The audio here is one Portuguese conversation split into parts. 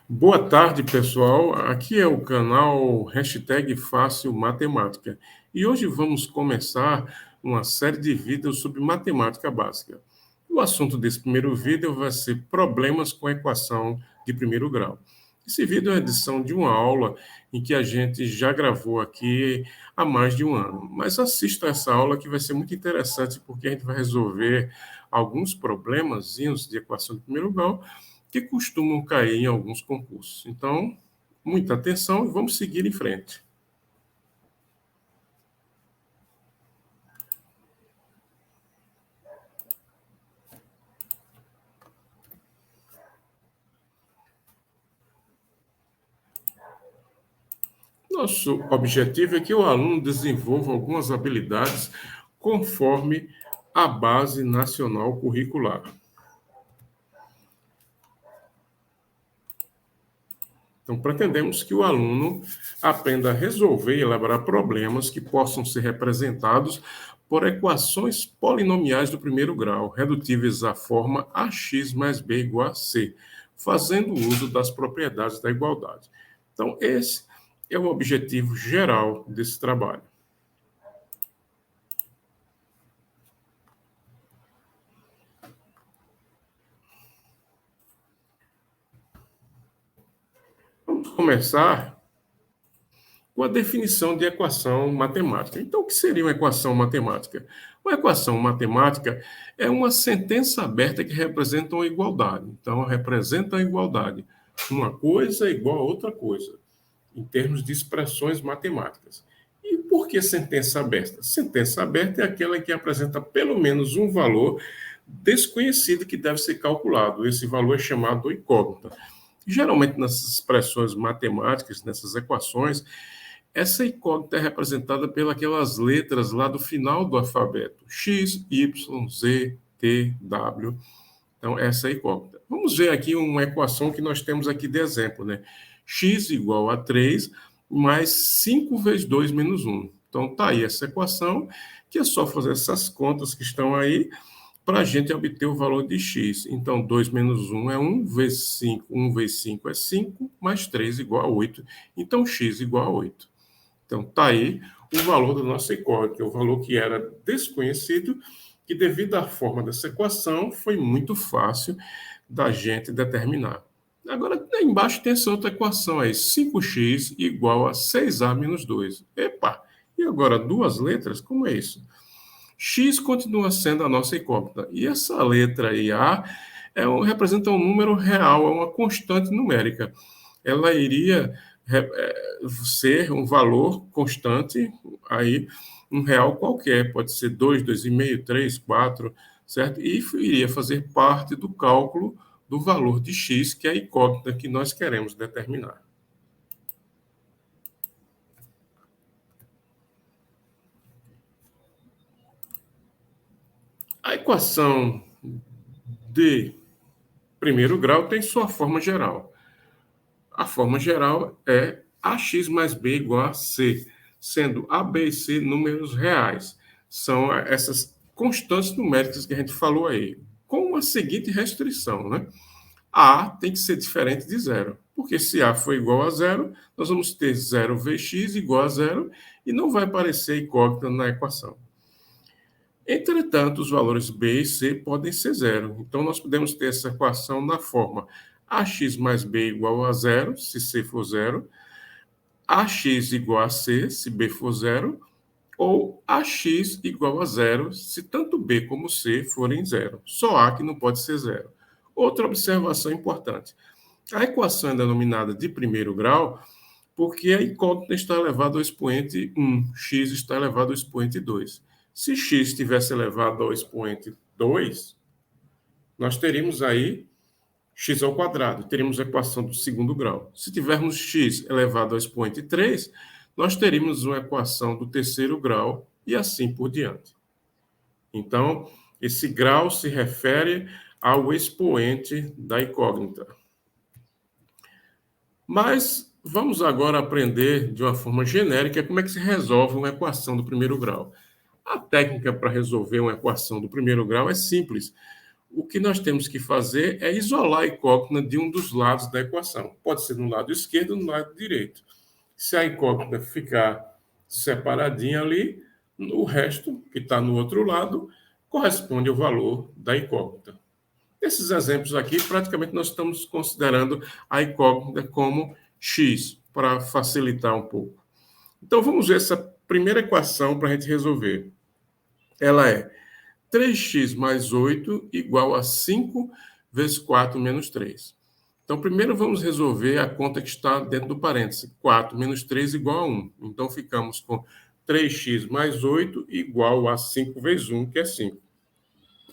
Boa tarde, pessoal. Aqui é o canal Fácil Matemática e hoje vamos começar uma série de vídeos sobre matemática básica. O assunto desse primeiro vídeo vai ser problemas com equação de primeiro grau. Esse vídeo é a edição de uma aula em que a gente já gravou aqui há mais de um ano, mas assista essa aula que vai ser muito interessante porque a gente vai resolver alguns problemazinhos de equação de primeiro grau que costumam cair em alguns concursos. Então, muita atenção e vamos seguir em frente. Nosso objetivo é que o aluno desenvolva algumas habilidades conforme a Base Nacional Curricular. Então, pretendemos que o aluno aprenda a resolver e elaborar problemas que possam ser representados por equações polinomiais do primeiro grau, redutíveis à forma ax mais b igual a c, fazendo uso das propriedades da igualdade. Então, esse é o objetivo geral desse trabalho. Vamos começar com a definição de equação matemática. Então, o que seria uma equação matemática? Uma equação matemática é uma sentença aberta que representa uma igualdade. Então, representa a igualdade. Uma coisa é igual a outra coisa, em termos de expressões matemáticas. E por que sentença aberta? Sentença aberta é aquela que apresenta pelo menos um valor desconhecido que deve ser calculado. Esse valor é chamado incógnita. Geralmente, nessas expressões matemáticas, nessas equações, essa incógnita é representada pelas letras lá do final do alfabeto. X, Y, Z, T, W. Então, essa é a incógnita. Vamos ver aqui uma equação que nós temos aqui de exemplo, né? X igual a 3 mais 5 vezes 2 menos 1. Então, está aí essa equação, que é só fazer essas contas que estão aí para a gente obter o valor de x. Então, 2 menos 1 é 1, vezes 5, 1 vezes 5 é 5, mais 3 igual a 8. Então, x igual a 8. Então, está aí o valor da nossa incógnita, que é o valor que era desconhecido, que devido à forma dessa equação, foi muito fácil da gente determinar. Agora, embaixo tem essa outra equação aí, 5x igual a 6a menos 2. Epa! E agora, duas letras? Como é isso? X continua sendo a nossa incógnita. E essa letra aí, A, representa um número real, é uma constante numérica. Ela iria ser um valor constante, aí um real qualquer, pode ser 2, 2,5, 3, 4, certo? E iria fazer parte do cálculo do valor de x, que é a incógnita que nós queremos determinar. A equação de primeiro grau tem sua forma geral. A forma geral é ax mais b igual a c, sendo a, b e c números reais. São essas constantes numéricas que a gente falou aí, com a seguinte restrição, né? A tem que ser diferente de zero, porque se A for igual a zero, nós vamos ter 0 vezes x igual a zero e não vai aparecer incógnita na equação. Entretanto, os valores b e c podem ser zero. Então, nós podemos ter essa equação na forma ax mais b igual a zero, se c for zero, ax igual a c, se b for zero, ou ax igual a zero, se tanto b como c forem zero. Só a que não pode ser zero. Outra observação importante. A equação é denominada de primeiro grau porque a incógnita está elevada ao expoente 1, x está elevado ao expoente 2. Se x estivesse elevado ao expoente 2, nós teríamos aí x ao quadrado, teríamos a equação do segundo grau. Se tivermos x elevado ao expoente 3, nós teríamos uma equação do terceiro grau e assim por diante. Então, esse grau se refere ao expoente da incógnita. Mas vamos agora aprender de uma forma genérica como é que se resolve uma equação do primeiro grau. A técnica para resolver uma equação do primeiro grau é simples. o que nós temos que fazer é isolar a incógnita de um dos lados da equação. Pode ser no lado esquerdo ou no lado direito. Se a incógnita ficar separadinha ali, o resto, que está no outro lado, corresponde ao valor da incógnita. Esses exemplos aqui, praticamente nós estamos considerando a incógnita como x, para facilitar um pouco. Então, vamos ver essa primeira equação para a gente resolver. Ela é 3x mais 8 igual a 5 vezes 4 menos 3. Então, primeiro vamos resolver a conta que está dentro do parêntese. 4 menos 3 igual a 1. Então, ficamos com 3x mais 8 igual a 5 vezes 1, que é 5.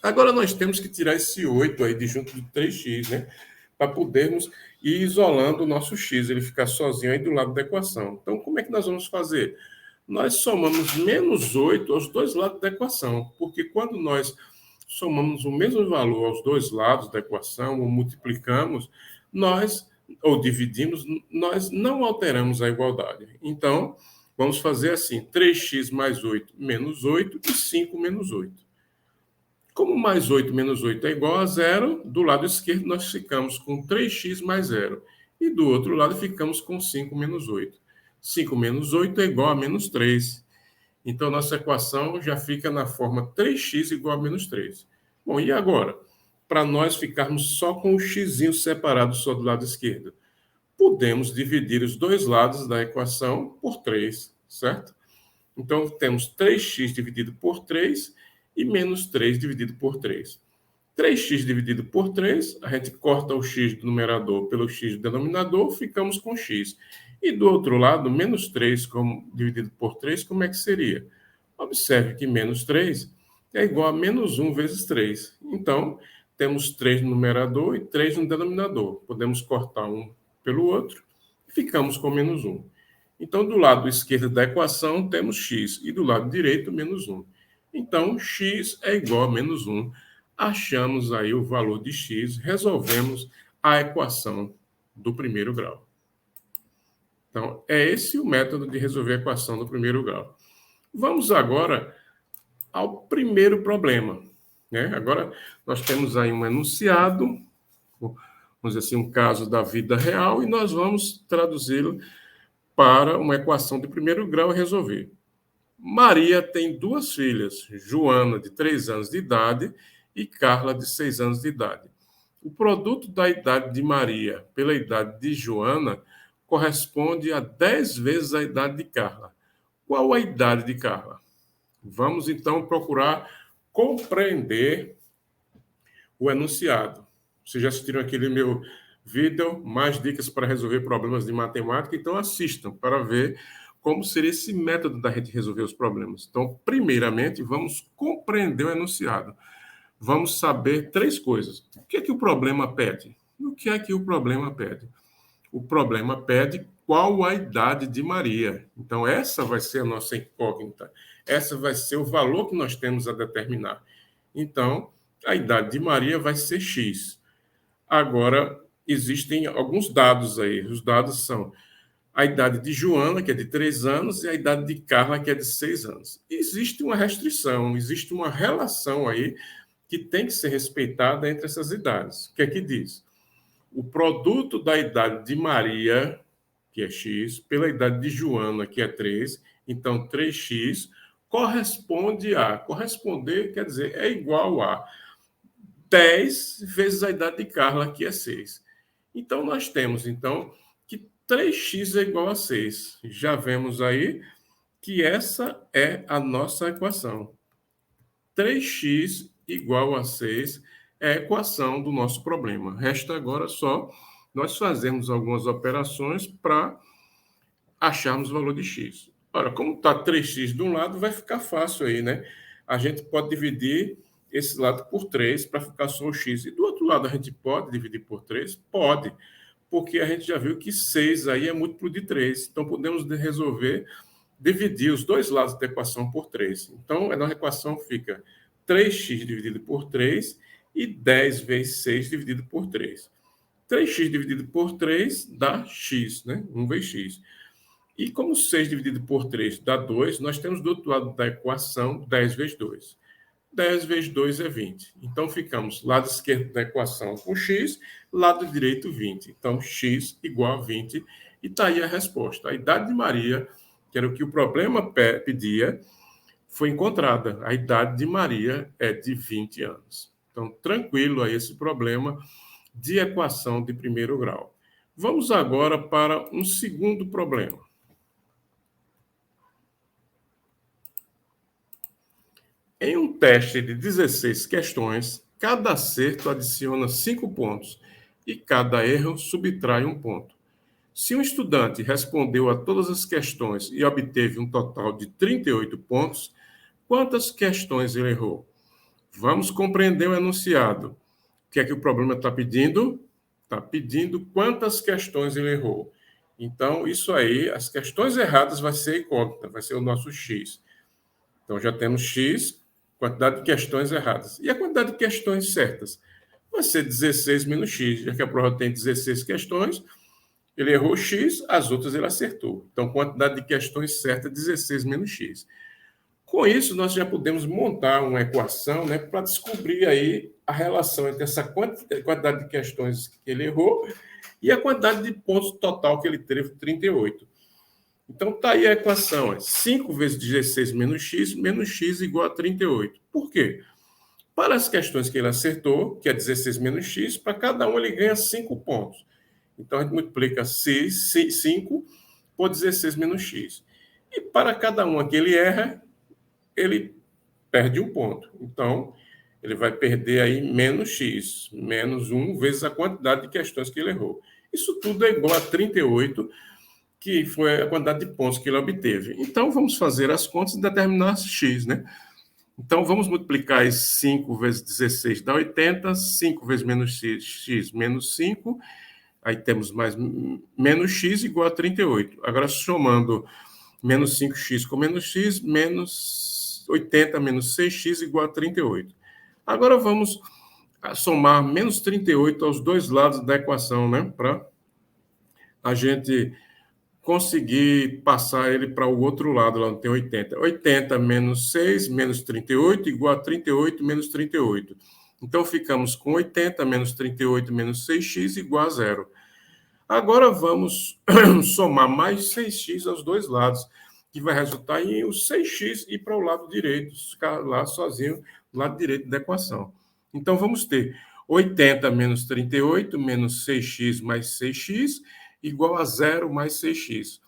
Agora, nós temos que tirar esse 8 aí de junto de 3x, né? Para podermos ir isolando o nosso x, ele ficar sozinho aí do lado da equação. Então, como é que nós vamos fazer? Nós somamos menos 8 aos dois lados da equação, porque quando nós somamos o mesmo valor aos dois lados da equação, ou multiplicamos, ou dividimos, nós não alteramos a igualdade. Então, vamos fazer assim, 3x mais 8 menos 8 e 5 menos 8. Como mais 8 menos 8 é igual a zero, do lado esquerdo nós ficamos com 3x mais zero. E do outro lado ficamos com 5 menos 8. 5 menos 8 é igual a menos 3. Então, nossa equação já fica na forma 3x igual a menos 3. Bom, e agora? Para nós ficarmos só com o x separado só do lado esquerdo. Podemos dividir os dois lados da equação por 3, certo? Então, temos 3x dividido por 3 e menos 3 dividido por 3. 3x dividido por 3, a gente corta o x do numerador pelo x do denominador, ficamos com x. E do outro lado, menos 3 dividido por 3, como é que seria? Observe que menos 3 é igual a menos 1 vezes 3. Então, temos 3 no numerador e 3 no denominador. Podemos cortar um pelo outro e ficamos com menos 1. Então, do lado esquerdo da equação, temos x, e do lado direito, menos 1. Então, x é igual a menos 1. Achamos aí o valor de x, resolvemos a equação do primeiro grau. Então, é esse o método de resolver a equação do primeiro grau. Vamos agora ao primeiro problema, né? Agora, nós temos aí um enunciado, vamos dizer assim, um caso da vida real, e nós vamos traduzi-lo para uma equação de primeiro grau e resolver. Maria tem duas filhas, Joana, de 3 anos de idade, e Carla, de 6 anos de idade. O produto da idade de Maria pela idade de Joana corresponde a 10 vezes a idade de Carla. Qual a idade de Carla? Vamos, então, procurar compreender o enunciado. Vocês já assistiram aquele meu vídeo, mais dicas para resolver problemas de matemática? Então, assistam para ver como seria esse método da gente resolver os problemas. Então, primeiramente, vamos compreender o enunciado. Vamos saber três coisas. O que é que o problema pede? O que é que o problema pede? O problema pede qual a idade de Maria. Então, essa vai ser a nossa incógnita. Essa vai ser o valor que nós temos a determinar. Então, a idade de Maria vai ser X. Agora, existem alguns dados aí. Os dados são a idade de Joana, que é de 3 anos, e a idade de Carla, que é de 6 anos. Existe uma restrição, existe uma relação aí que tem que ser respeitada entre essas idades. O que é que diz? O produto da idade de Maria, que é X, pela idade de Joana, que é 3, então 3x, corresponder quer dizer, é igual a 10 vezes a idade de Carla, que é 6. Então, nós temos, que 3x é igual a 6. Já vemos aí que essa é a nossa equação. 3x igual a 6 é a equação do nosso problema. Resta agora só nós fazermos algumas operações para acharmos o valor de x. Ora, como está 3x de um lado, vai ficar fácil aí, né? A gente pode dividir esse lado por 3 para ficar só o x. E do outro lado, a gente pode dividir por 3? Pode, porque a gente já viu que 6 aí é múltiplo de 3. Então, podemos resolver, dividir os dois lados da equação por 3. Então, a nossa equação fica 3x dividido por 3 e 10 vezes 6 dividido por 3. 3x dividido por 3 dá x, né? 1 vezes x. E como 6 dividido por 3 dá 2, nós temos do outro lado da equação 10 vezes 2. 10 vezes 2 é 20. Então, ficamos lado esquerdo da equação com x, lado direito 20. Então, x igual a 20. E está aí a resposta. A idade de Maria, que era o que o problema pedia, foi encontrada. A idade de Maria é de 20 anos. Então, tranquilo a esse problema de equação de primeiro grau. Vamos agora para um segundo problema. Em um teste de 16 questões, cada acerto adiciona 5 pontos e cada erro subtrai 1 ponto. Se um estudante respondeu a todas as questões e obteve um total de 38 pontos, quantas questões ele errou? Vamos compreender o enunciado. O que é que o problema está pedindo? Está pedindo quantas questões ele errou. Então, isso aí, as questões erradas vai ser incógnita, vai ser o nosso x. Então, já temos x, quantidade de questões erradas. E a quantidade de questões certas? Vai ser 16 menos x, já que a prova tem 16 questões, ele errou x, as outras ele acertou. Então, quantidade de questões certa é 16 menos x. Com isso, nós já podemos montar uma equação, né, para descobrir aí a relação entre essa quantidade de questões que ele errou e a quantidade de pontos total que ele teve, 38. Então, está aí a equação, 5 vezes 16 menos x igual a 38. Por quê? Para as questões que ele acertou, que é 16 menos x, para cada um ele ganha 5 pontos. Então, a gente multiplica 5 por 16 menos x. E para cada uma que ele erra, ele perde 1 ponto. Então, ele vai perder aí menos x, menos 1 vezes a quantidade de questões que ele errou. Isso tudo é igual a 38, que foi a quantidade de pontos que ele obteve. Então, vamos fazer as contas e determinar x, né? Então, vamos multiplicar 5 vezes 16 dá 80, 5 vezes menos x menos 5, aí temos mais menos x igual a 38. Agora, somando menos 5x com menos x, menos 80 menos 6x igual a 38. Agora, vamos somar menos 38 aos dois lados da equação, né? Para a gente conseguir passar ele para o outro lado, lá tem 80. 80 menos 6 menos 38 igual a 38 menos 38. Então, ficamos com 80 menos 38 menos 6x igual a 0. Agora, vamos somar mais 6x aos dois lados, que vai resultar em o 6x ir para o lado direito, ficar lá sozinho, do lado direito da equação. Então, vamos ter 80 menos 38 menos 6x mais 6x igual a 0 mais 6x.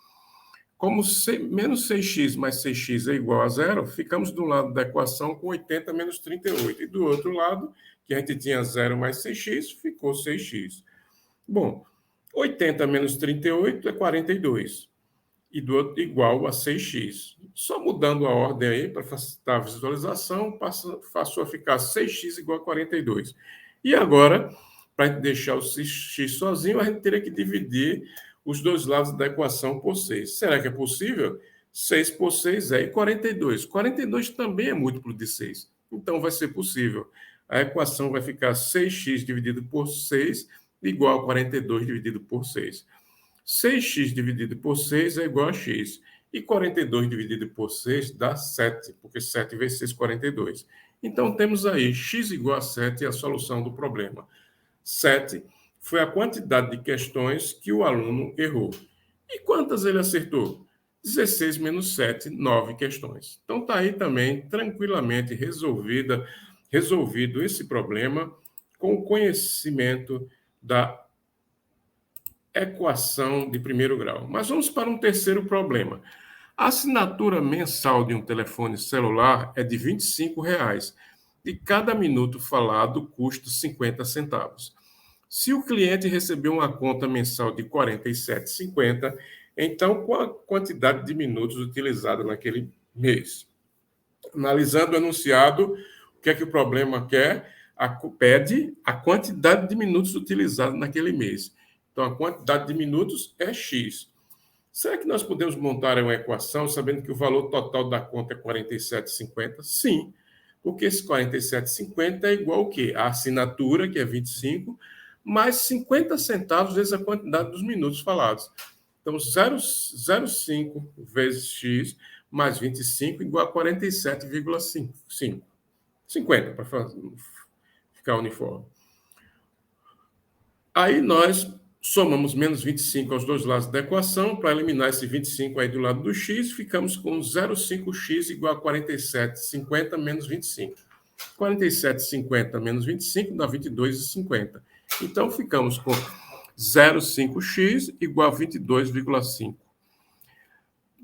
Como menos 6x mais 6x é igual a 0, ficamos do lado da equação com 80 menos 38. E do outro lado, que a gente tinha 0 mais 6x, ficou 6x. Bom, 80 menos 38 é 42. E do outro igual a 6x. Só mudando a ordem aí, para facilitar a visualização, passou a ficar 6x igual a 42. E agora, para deixar o x sozinho, a gente teria que dividir os dois lados da equação por 6. Será que é possível? 6 por 6 é 42. 42 também é múltiplo de 6. Então, vai ser possível. A equação vai ficar 6x dividido por 6 igual a 42 dividido por 6. 6x dividido por 6 é igual a x. E 42 dividido por 6 dá 7, porque 7 vezes 6 é 42. Então, temos aí x igual a 7 e a solução do problema. 7 foi a quantidade de questões que o aluno errou. E quantas ele acertou? 16 menos 7, 9 questões. Então, está aí também, tranquilamente resolvido esse problema com o conhecimento da equação de primeiro grau. Mas vamos para um terceiro problema. A assinatura mensal de um telefone celular é de R$ 25 e cada minuto falado custa 50 centavos. Se o cliente recebeu uma conta mensal de R$ 47,50, então qual a quantidade de minutos utilizada naquele mês? Analisando o enunciado, o que é que o problema quer? Pede a quantidade de minutos utilizados naquele mês. Então, a quantidade de minutos é X. Será que nós podemos montar uma equação sabendo que o valor total da conta é 47,50? Sim, porque esse 47,50 é igual ao quê? A assinatura, que é 25, mais 50 centavos vezes a quantidade dos minutos falados. Então, 0,5 vezes x mais 25 igual a 47,5. 50, para ficar uniforme. Aí nós somamos menos 25 aos dois lados da equação, para eliminar esse 25 aí do lado do x, ficamos com 0,5x igual a 47,50 menos 25. 47,50 menos 25 dá 22,50. Então, ficamos com 0,5x igual a 22,5.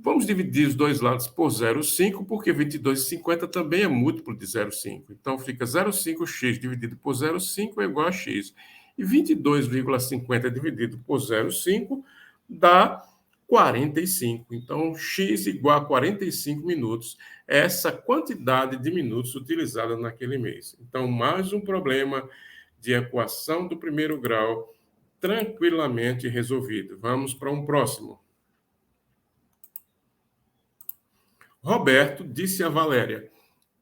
Vamos dividir os dois lados por 0,5, porque 22,50 também é múltiplo de 0,5. Então, fica 0,5x dividido por 0,5 é igual a x. E 22,50 dividido por 0,5 dá 45. Então, x igual a 45 minutos. É essa quantidade de minutos utilizada naquele mês. Então, mais um problema de equação do primeiro grau tranquilamente resolvido. Vamos para um próximo. Roberto disse a Valéria: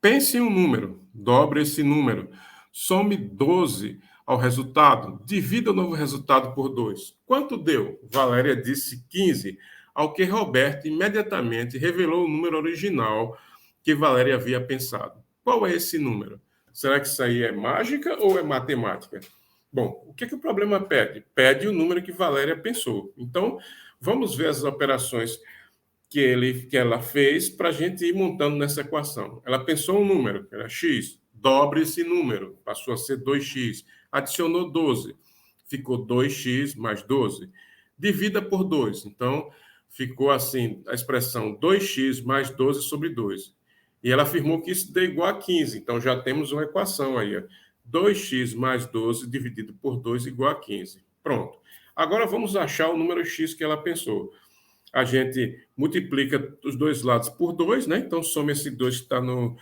pense em um número, dobre esse número, some 12 ao resultado, divida o novo resultado por 2. Quanto deu? Valéria disse 15, ao que Roberto imediatamente revelou o número original que Valéria havia pensado. Qual é esse número? Será que isso aí é mágica ou é matemática? Bom, o que o problema pede? Pede o número que Valéria pensou. Então, vamos ver as operações que ela fez para a gente ir montando nessa equação. Ela pensou um número, que era x, dobre esse número, passou a ser 2x, adicionou 12, ficou 2x mais 12, divida por 2, então ficou assim a expressão 2x mais 12 sobre 2. E ela afirmou que isso dá igual a 15, então já temos uma equação aí, 2x mais 12 dividido por 2 igual a 15. Pronto. Agora vamos achar o número x que ela pensou. A gente multiplica os dois lados por 2, né? Então, soma esse 2 que está no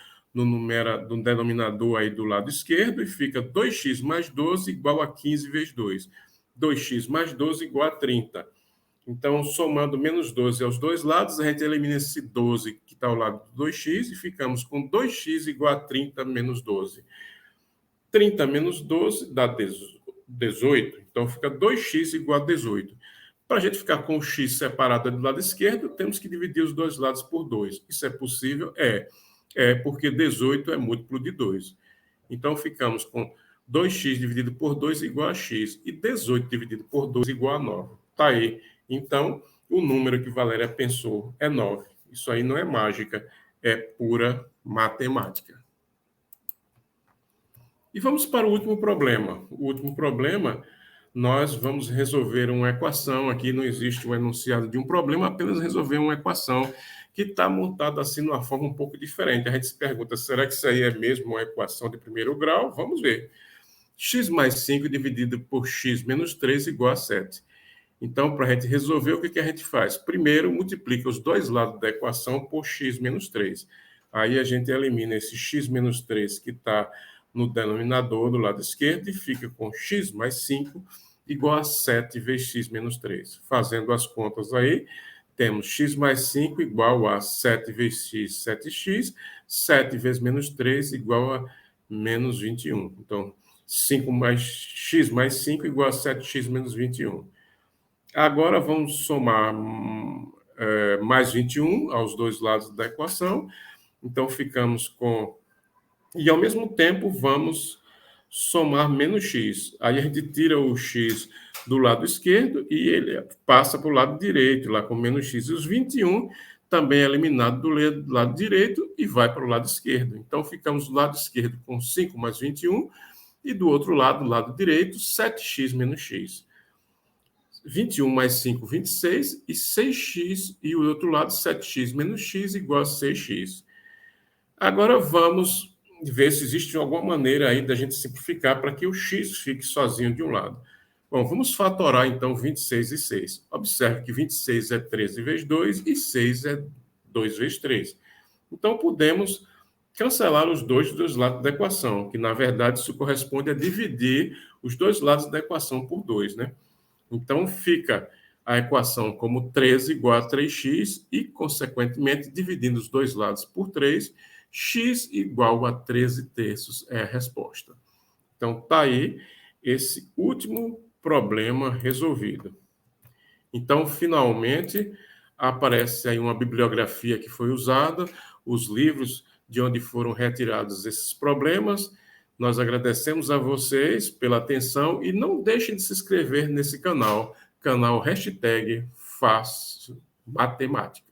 denominador aí do lado esquerdo e fica 2x mais 12 igual a 15 vezes 2. 2x mais 12 igual a 30. Então, somando menos 12 aos dois lados, a gente elimina esse 12 que está ao lado do 2x e ficamos com 2x igual a 30 menos 12. 30 menos 12 dá 18. Então, fica 2x igual a 18. Para a gente ficar com o x separado do lado esquerdo, temos que dividir os dois lados por 2. Isso é possível? É porque 18 é múltiplo de 2. Então, ficamos com 2x dividido por 2 igual a x. E 18 dividido por 2 igual a 9. Está aí. Então, o número que Valéria pensou é 9. Isso aí não é mágica, é pura matemática. E vamos para o último problema. O último problema, nós vamos resolver uma equação. Aqui não existe um enunciado de um problema, apenas resolver uma equação que está montada assim de uma forma um pouco diferente. A gente se pergunta, será que isso aí é mesmo uma equação de primeiro grau? Vamos ver. X mais 5 dividido por x menos 3 igual a 7. Então, para a gente resolver, o que a gente faz? Primeiro, multiplica os dois lados da equação por x menos 3. Aí a gente elimina esse x menos 3 que está no denominador do lado esquerdo e fica com x mais 5 igual a 7 vezes x menos 3. Fazendo as contas aí, temos x mais 5 igual a 7 vezes x, 7x. 7 vezes menos 3 igual a menos 21. Então, 5 mais x mais 5 igual a 7x menos 21. Agora vamos somar mais 21 aos dois lados da equação. Então, ficamos com... E, ao mesmo tempo, vamos somar menos x. Aí a gente tira o x do lado esquerdo e ele passa para o lado direito, lá com menos x. E os 21 também é eliminado do lado direito e vai para o lado esquerdo. Então, ficamos do lado esquerdo com 5 mais 21 e do outro lado, do lado direito, 7x menos x. 21 mais 5, 26, e 6x, e o outro lado, 7x menos x igual a 6x. Agora vamos ver se existe alguma maneira aí da gente simplificar para que o x fique sozinho de um lado. Bom, vamos fatorar então 26 e 6. Observe que 26 é 13 vezes 2 e 6 é 2 vezes 3. Então podemos cancelar os dois lados da equação, que na verdade isso corresponde a dividir os dois lados da equação por 2, né? Então, fica a equação como 13 igual a 3x e, consequentemente, dividindo os dois lados por 3, x igual a 13 terços é a resposta. Então, está aí esse último problema resolvido. Então, finalmente, aparece aí uma bibliografia que foi usada, os livros de onde foram retirados esses problemas. Nós agradecemos a vocês pela atenção e não deixem de se inscrever nesse canal, canal hashtag Faz Matemática.